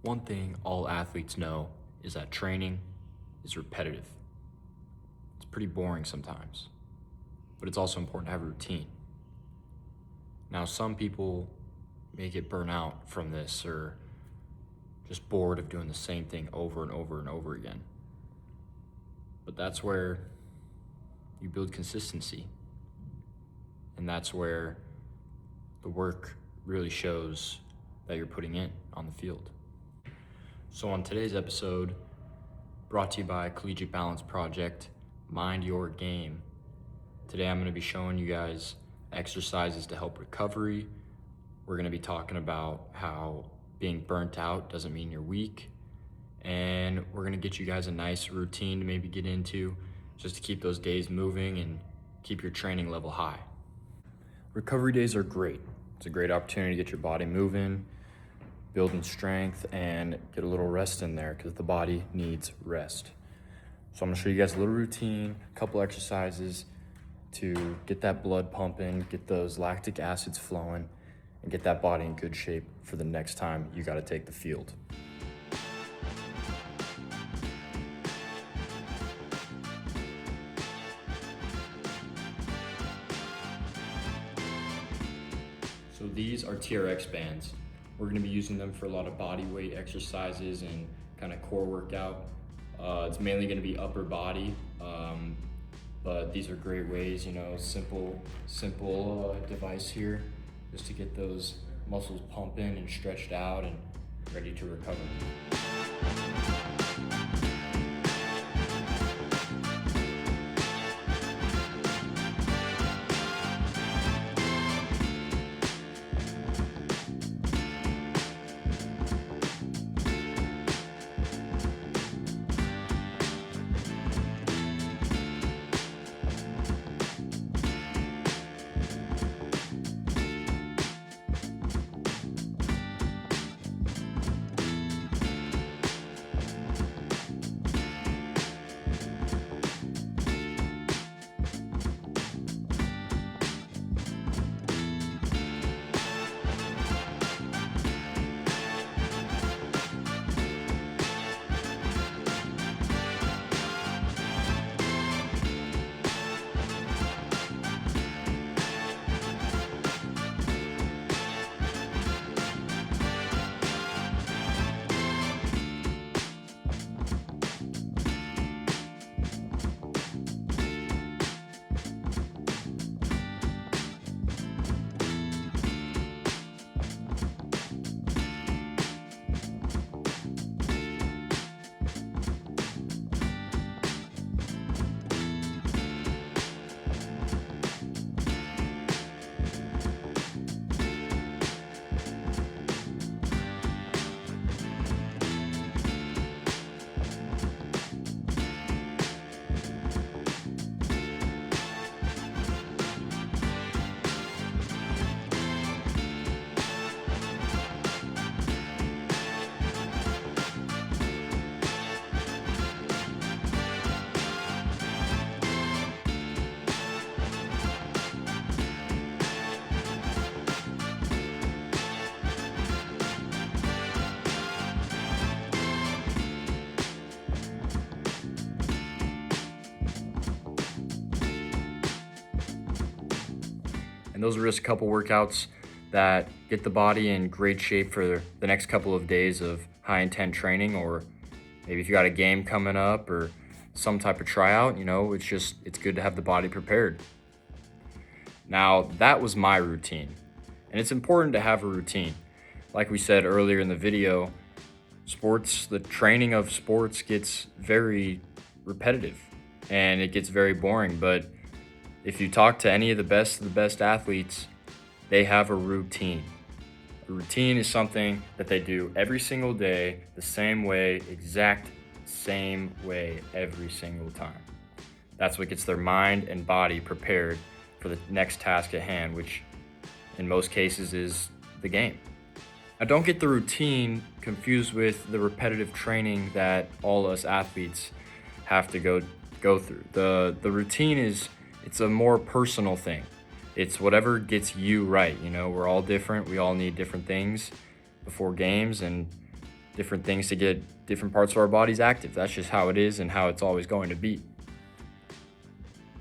One thing all athletes know is that training is repetitive. It's pretty boring sometimes, but it's also important to have a routine. Now, some people may get burnt out from this or just bored of doing the same thing over and over and over again. But that's where you build consistency. And that's where the work really shows that you're putting in on the field. So on today's episode, brought to you by Collegiate Balance Project, Mind Your Game. Today I'm going to be showing you guys exercises to help recovery. We're going to be talking about how being burnt out doesn't mean you're weak. And we're going to get you guys a nice routine to maybe get into just to keep those days moving and keep your training level high. Recovery days are great. It's a great opportunity to get your body moving, building strength, and get a little rest in there because the body needs rest. So I'm gonna show you guys a little routine, a couple exercises to get that blood pumping, get those lactic acids flowing, and get that body in good shape for the next time you gotta take the field. So these are TRX bands. We're gonna be using them for a lot of body weight exercises and kind of core workout. It's mainly gonna be upper body, but these are great ways, simple device here, just to get those muscles pumping and stretched out and ready to recover. And those are just a couple workouts that get the body in great shape for the next couple of days of high intent training, or maybe if you got a game coming up or some type of tryout, it's good to have the body prepared. Now, that was my routine, and it's important to have a routine. Like we said earlier in the video, the training of sports gets very repetitive and it gets very boring, but if you talk to any of the best athletes, they have a routine. A routine is something that they do every single day, the same way, exact same way, every single time. That's what gets their mind and body prepared for the next task at hand, which in most cases is the game. Now, don't get the routine confused with the repetitive training that all us athletes have to go through. The routine it's a more personal thing. It's whatever gets you right. We're all different. We all need different things before games, and different things to get different parts of our bodies active. That's just how it is and how it's always going to be.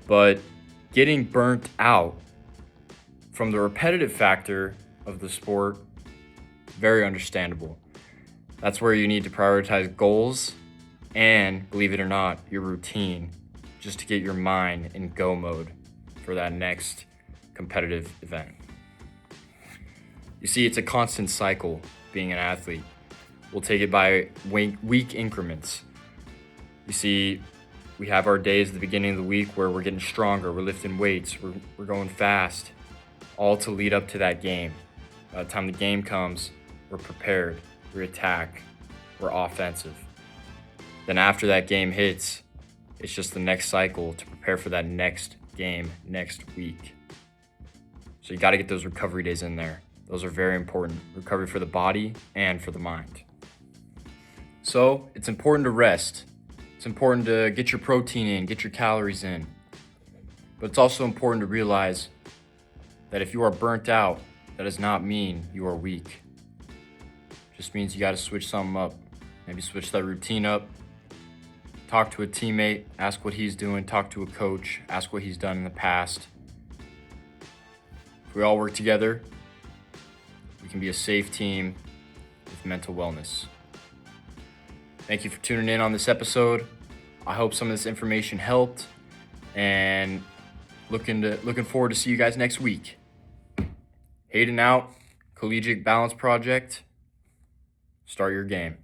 But getting burnt out from the repetitive factor of the sport, very understandable. That's where you need to prioritize goals and, believe it or not, your routine, just to get your mind in go mode for that next competitive event. You see, it's a constant cycle being an athlete. We'll take it by week increments. You see, we have our days at the beginning of the week where we're getting stronger, we're lifting weights, we're going fast, all to lead up to that game. By the time the game comes, we're prepared, we attack, we're offensive. Then after that game hits, it's just the next cycle to prepare for that next game next week. So you got to get those recovery days in there. Those are very important. Recovery for the body and for the mind. So it's important to rest. It's important to get your protein in, get your calories in. But it's also important to realize that if you are burnt out, that does not mean you are weak. It just means you got to switch something up. Maybe switch that routine up. Talk to a teammate, ask what he's doing. Talk to a coach, ask what he's done in the past. If we all work together, we can be a safe team with mental wellness. Thank you for tuning in on this episode. I hope some of this information helped, and looking forward to see you guys next week. Hayden out, Collegiate Balance Project. Start your game.